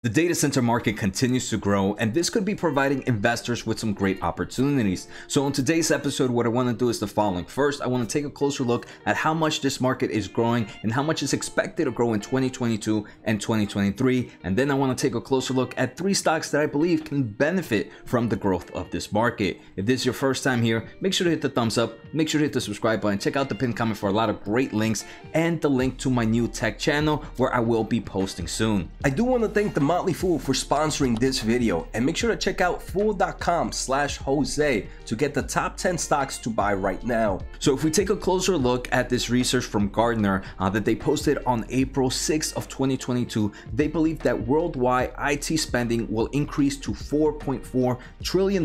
The data center market continues to grow, and this could be providing investors with some great opportunities. So in today's episode, what I want to do is the following. First, I want to take a closer look at how much this market is growing and how much is expected to grow in 2022 and 2023. And then I want to take a closer look at 3 stocks that I believe can benefit from the growth of this market. If this is your first time here, make sure to hit the thumbs up, make sure to hit the subscribe button, check out the pinned comment for a lot of great links and the link to my new tech channel where I will be posting soon. I do want to thank the Motley Fool for sponsoring this video, and make sure to check out fool.com/Jose to get the top 10 stocks to buy right now. So if we take a closer look at this research from Gartner that they posted on April 6th of 2022, they believe that worldwide IT spending will increase to $4.4 trillion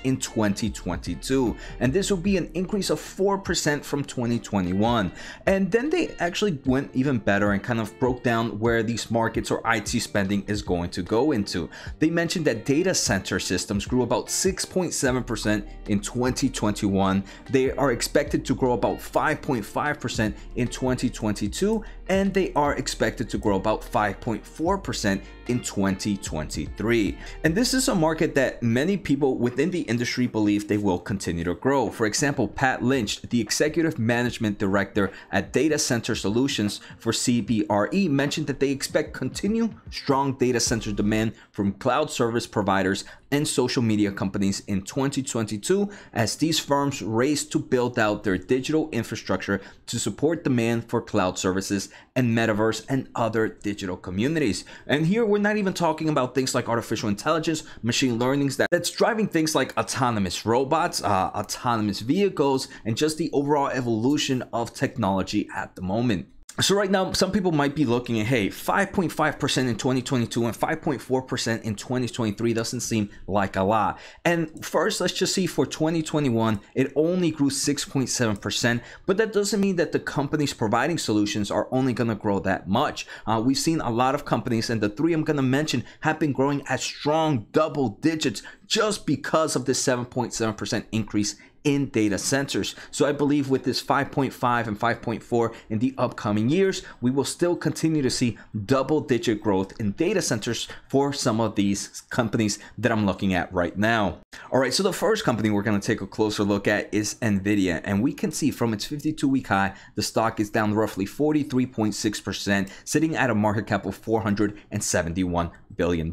in 2022, and this will be an increase of 4% from 2021. And then they actually went even better and kind of broke down where these markets or IT spending is going to go into. They mentioned that data center systems grew about 6.7% in 2021. They are expected to grow about 5.5% in 2022, and they are expected to grow about 5.4% in 2023. And this is a market that many people within the industry believe they will continue to grow. For example, Pat Lynch, the executive management director at Data Center Solutions for CBRE, mentioned that they expect continued strong data center demand from cloud service providers and social media companies in 2022 as these firms race to build out their digital infrastructure to support demand for cloud services and metaverse and other digital communities. And here we're not even talking about things like artificial intelligence, machine learning that's driving things like autonomous robots, autonomous vehicles, and just the overall evolution of technology at the moment. So right now, some people might be looking at, hey, 5.5% in 2022 and 5.4% in 2023 doesn't seem like a lot. And first, let's just see for 2021, it only grew 6.7%, but that doesn't mean that the companies providing solutions are only going to grow that much. We've seen a lot of companies, and the 3 I'm going to mention have been growing at strong double digits just because of this 7.7% increase in data centers. So I believe with this 5.5 and 5.4 in the upcoming years, we will still continue to see double-digit growth in data centers for some of these companies that I'm looking at right now. All right, so the first company we're going to take a closer look at is Nvidia, and we can see from its 52-week high, the stock is down roughly 43.6%, sitting at a market cap of $471 billion.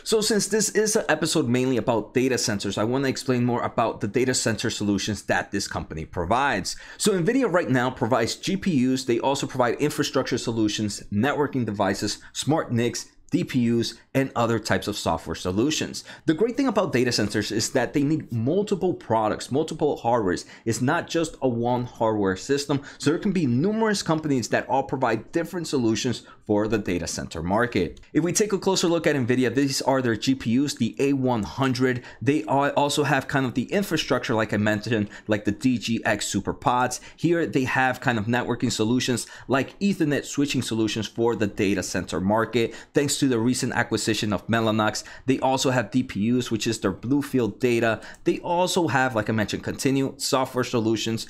So since this is an episode mainly about data centers, I want to explain more about the data center solutions that this company provides. So Nvidia right now provides GPUs. They also provide infrastructure solutions, networking devices, smart NICs, DPUs, and other types of software solutions. The great thing about data centers is that they need multiple products, multiple hardwares. It's not just a one hardware system. So there can be numerous companies that all provide different solutions for the data center market. If we take a closer look at Nvidia, these are their GPUs, the A100. They also have kind of the infrastructure, like I mentioned, like the DGX SuperPods. Here they have kind of networking solutions like Ethernet switching solutions for the data center market. Thanks to the recent acquisition of Mellanox, they also have DPUs, which is their Bluefield data. They also have, like I mentioned, continued software solutions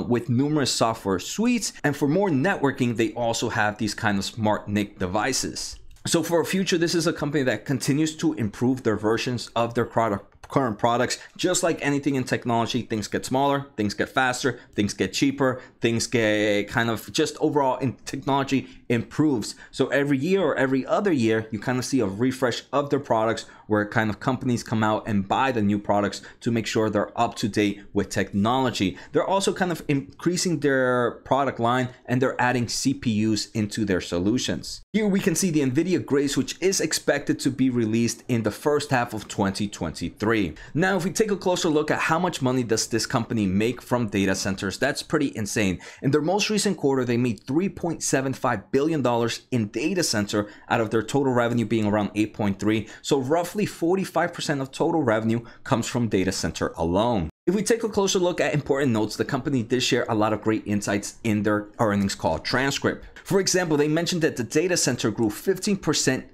with numerous software suites. And for more networking, they also have these kind of smart NIC devices. So for a future, this is a company that continues to improve their versions of their current products. Just like anything in technology, things get smaller, things get faster, things get cheaper, things get kind of just overall in technology improves. So every year or every other year, you kind of see a refresh of their products where kind of companies come out and buy the new products to make sure they're up to date with technology. They're also kind of increasing their product line, and they're adding CPUs into their solutions. Here we can see the Nvidia Grace, which is expected to be released in the first half of 2023. Now, if we take a closer look at how much money does this company make from data centers, that's pretty insane. In their most recent quarter, they made $3.75 billion in data center out of their total revenue being around 8.3. So roughly 45% of total revenue comes from data center alone. If we take a closer look at important notes, the company did share a lot of great insights in their earnings call transcript. For example, they mentioned that the data center grew 15%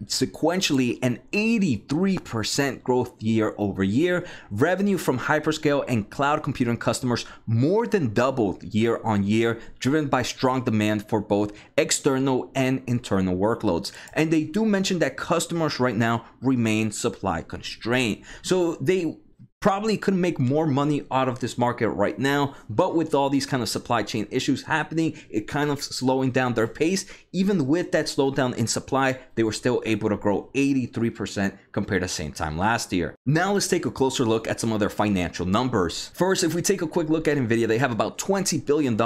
sequentially and 83% growth year over year. Revenue from hyperscale and cloud computing customers more than doubled year on year, driven by strong demand for both external and internal workloads. And they do mention that customers right now remain supply constrained. So they probably could make more money out of this market right now, but with all these kind of supply chain issues happening, it kind of slowing down their pace. Even with that slowdown in supply, they were still able to grow 83% compared to the same time last year. Now let's take a closer look at some of their financial numbers. First, if we take a quick look at Nvidia, they have about $20 billion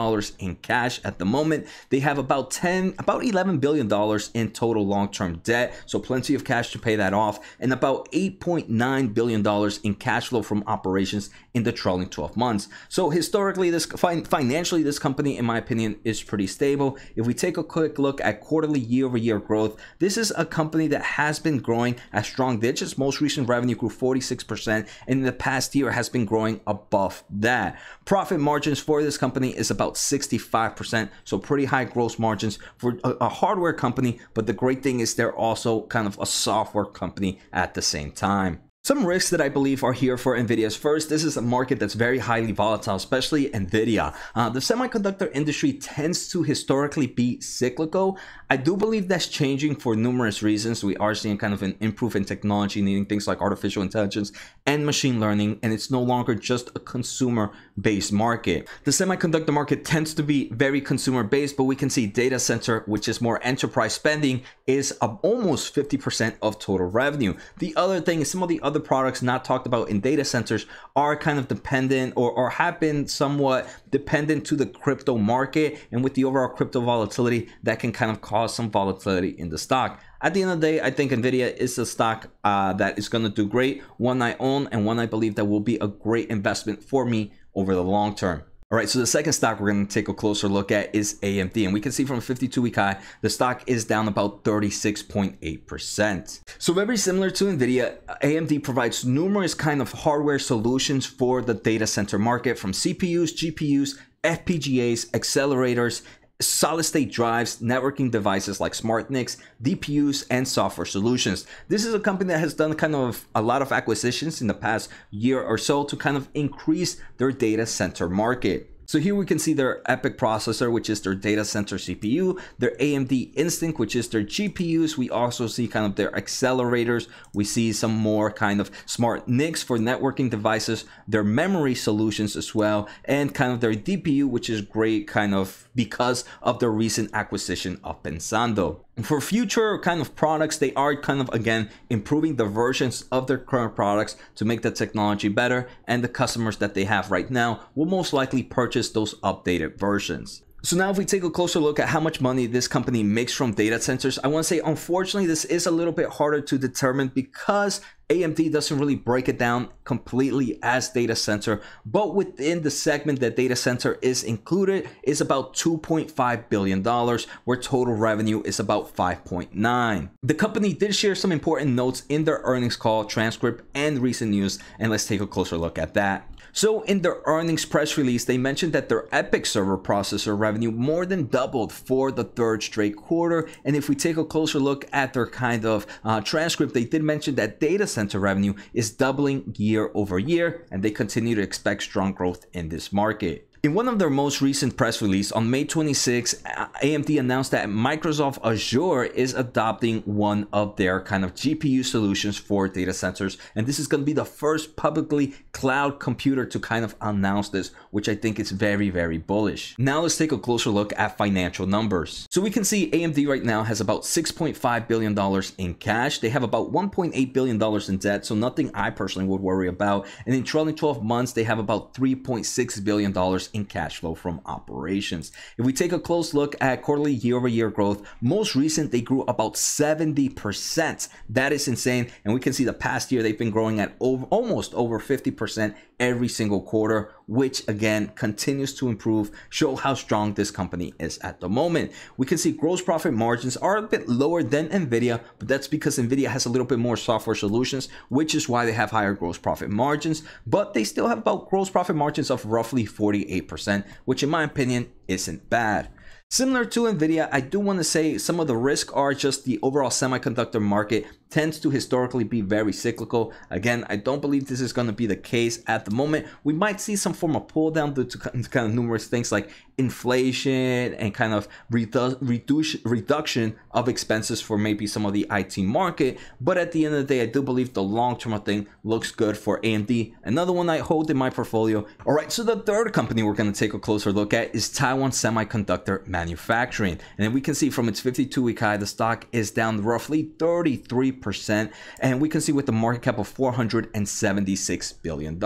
in cash at the moment. They have about $11 billion in total long-term debt, so plenty of cash to pay that off, and about $8.9 billion in cash flow from operations in the trailing 12 months. So historically, financially, this company, in my opinion, is pretty stable. If we take a quick look at quarterly year-over-year growth, this is a company that has been growing at strong digits. Most recent revenue grew 46%, and in the past year has been growing above that. Profit margins for this company is about 65%, so pretty high gross margins for a hardware company, but the great thing is they're also kind of a software company at the same time. Some risks that I believe are here for Nvidia's first. This is a market that's very highly volatile, especially Nvidia. The semiconductor industry tends to historically be cyclical. I do believe that's changing for numerous reasons. We are seeing kind of an improvement in technology, needing things like artificial intelligence and machine learning, and it's no longer just a consumer-based market. The semiconductor market tends to be very consumer-based, but we can see data center, which is more enterprise spending, is almost 50% of total revenue. The other thing is some of the other products not talked about in data centers are kind of dependent or have been somewhat dependent to the crypto market, and with the overall crypto volatility, that can kind of cause some volatility in the stock. At the end of the day, I think Nvidia is a stock that is going to do great, one I own, and one I believe that will be a great investment for me over the long term. All right, so the second stock we're going to take a closer look at is AMD, and we can see from a 52-week high, the stock is down about 36.8%. So very similar to Nvidia, AMD provides numerous kind of hardware solutions for the data center market, from CPUs, GPUs, FPGAs, accelerators, solid-state drives, networking devices like smart NICs, DPUs, and software solutions. This is a company that has done kind of a lot of acquisitions in the past year or so to kind of increase their data center market. So here we can see their EPYC processor, which is their data center CPU, their AMD Instinct, which is their GPUs. We also see kind of their accelerators. We see some more kind of smart NICs for networking devices, their memory solutions as well, and kind of their DPU, which is great kind of because of the recent acquisition of Pensando. For future kind of products, they are kind of, again, improving the versions of their current products to make the technology better, and the customers that they have right now will most likely purchase those updated versions. So now if we take a closer look at how much money this company makes from data centers, I want to say, unfortunately, this is a little bit harder to determine because AMD doesn't really break it down completely as data center, but within the segment that data center is included is about $2.5 billion, where total revenue is about 5.9. The company did share some important notes in their earnings call transcript and recent news, and let's take a closer look at that. So in their earnings press release, they mentioned that their EPYC server processor revenue more than doubled for the third straight quarter. And if we take a closer look at their kind of transcript, they did mention that data center revenue is doubling year over year, and they continue to expect strong growth in this market. In one of their most recent press release on May 26, AMD announced that Microsoft Azure is adopting one of their kind of GPU solutions for data centers. And this is going to be the first publicly cloud computer to kind of announce this, which I think is very, very bullish. Now let's take a closer look at financial numbers. So we can see AMD right now has about $6.5 billion in cash. They have about $1.8 billion in debt, so nothing I personally would worry about. And in trailing 12 months, they have about $3.6 billion in cash flow from operations. If we take a close look at quarterly year-over-year growth, most recent they grew about 70%. That is insane. And we can see the past year they've been growing at almost over 50% every single quarter, which again continues to improve, show how strong this company is at the moment. We can see gross profit margins are a bit lower than Nvidia, but that's because Nvidia has a little bit more software solutions, which is why they have higher gross profit margins, but they still have about gross profit margins of roughly 48%, which in my opinion isn't bad. Similar to Nvidia, I do want to say some of the risks are just the overall semiconductor market tends to historically be very cyclical. Again, I don't believe this is going to be the case at the moment. We might see some form of pull down due to kind of numerous things like inflation and kind of reduction of expenses for maybe some of the IT market. But at the end of the day, I do believe the long-term thing looks good for AMD. Another one I hold in my portfolio. All right, so the third company we're going to take a closer look at is Taiwan Semiconductor Manufacturing. And then we can see from its 52-week high, the stock is down roughly 33%. And we can see with the market cap of $476 billion.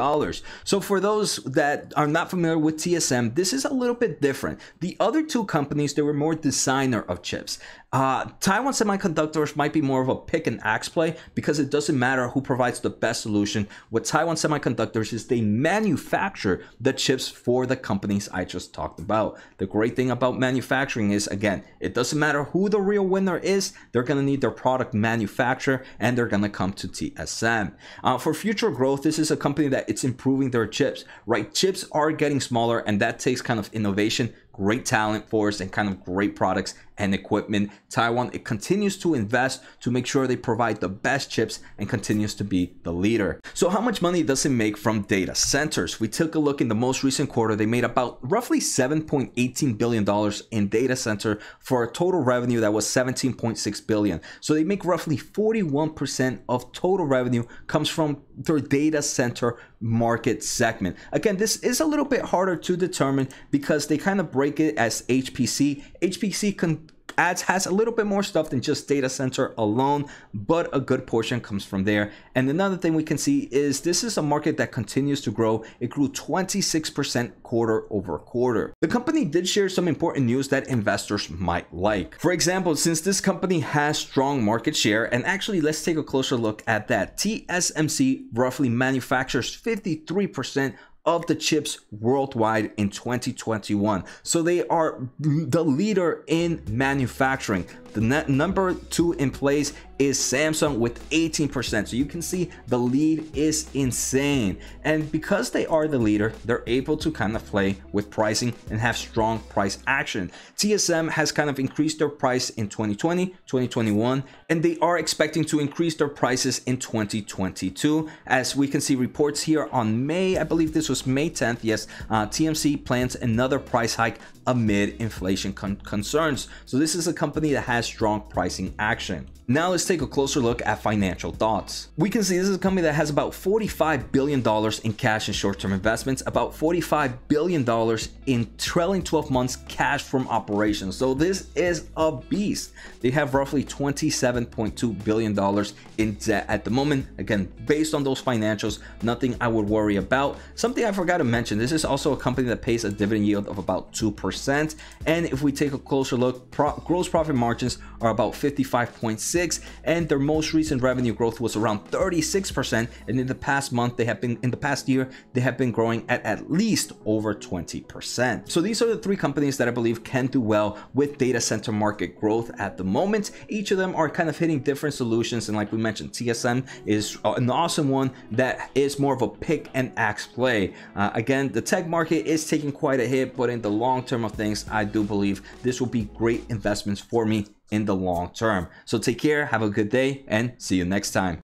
So for those that are not familiar with TSM, this is a little bit different. The other two companies, they were more designer of chips. Taiwan Semiconductors might be more of a pick and axe play because it doesn't matter who provides the best solution. What Taiwan Semiconductors is, they manufacture the chips for the companies I just talked about. The great thing about manufacturing is, again, it doesn't matter who the real winner is, they're going to need their product manufacturer and they're going to come to TSM. For future growth, this is a company that it's improving their chips, right? Chips are getting smaller and that takes kind of innovation, great talent force, and kind of great products and equipment. Taiwan, it continues to invest to make sure they provide the best chips and continues to be the leader. So how much money does it make from data centers? We took a look in the most recent quarter. They made about roughly $7.18 billion in data center for a total revenue that was $17.6 billion. So they make roughly 41% of total revenue comes from their data center market segment. Again, this is a little bit harder to determine because they kind of break it as HPC. HPC has a little bit more stuff than just data center alone, but a good portion comes from there. And another thing we can see is this is a market that continues to grow. It grew 26% quarter over quarter. The company did share some important news that investors might like. For example, since this company has strong market share, and actually let's take a closer look at that. TSMC roughly manufactures 53% of the chips worldwide in 2021. So they are the leader in manufacturing. The number 2 in place is Samsung with 18%. So you can see the lead is insane. And because they are the leader, they're able to kind of play with pricing and have strong price action. TSM has kind of increased their price in 2020, 2021, and they are expecting to increase their prices in 2022. As we can see reports here on May, I believe this was May 10th. Yes, TSMC plans another price hike amid inflation concerns. So this is a company that has strong pricing action. Now let's take a closer look at financial thoughts. We can see this is a company that has about $45 billion in cash and short-term investments, about $45 billion in trailing 12 months cash from operations. So this is a beast. They have roughly $27.2 billion in debt at the moment. Again, based on those financials, nothing I would worry about. Something I forgot to mention, this is also a company that pays a dividend yield of about 2%. And if we take a closer look, gross profit margins are about 55.6%, and their most recent revenue growth was around 36%. And in the past month, they have been growing at least over 20%. So these are the 3 companies that I believe can do well with data center market growth at the moment. Each of them are kind of hitting different solutions, and like we mentioned, TSM is an awesome one that is more of a pick and axe play. Again, the tech market is taking quite a hit, but in the long term of things, I do believe this will be great investments for me in the long term. So take care, have a good day, and see you next time.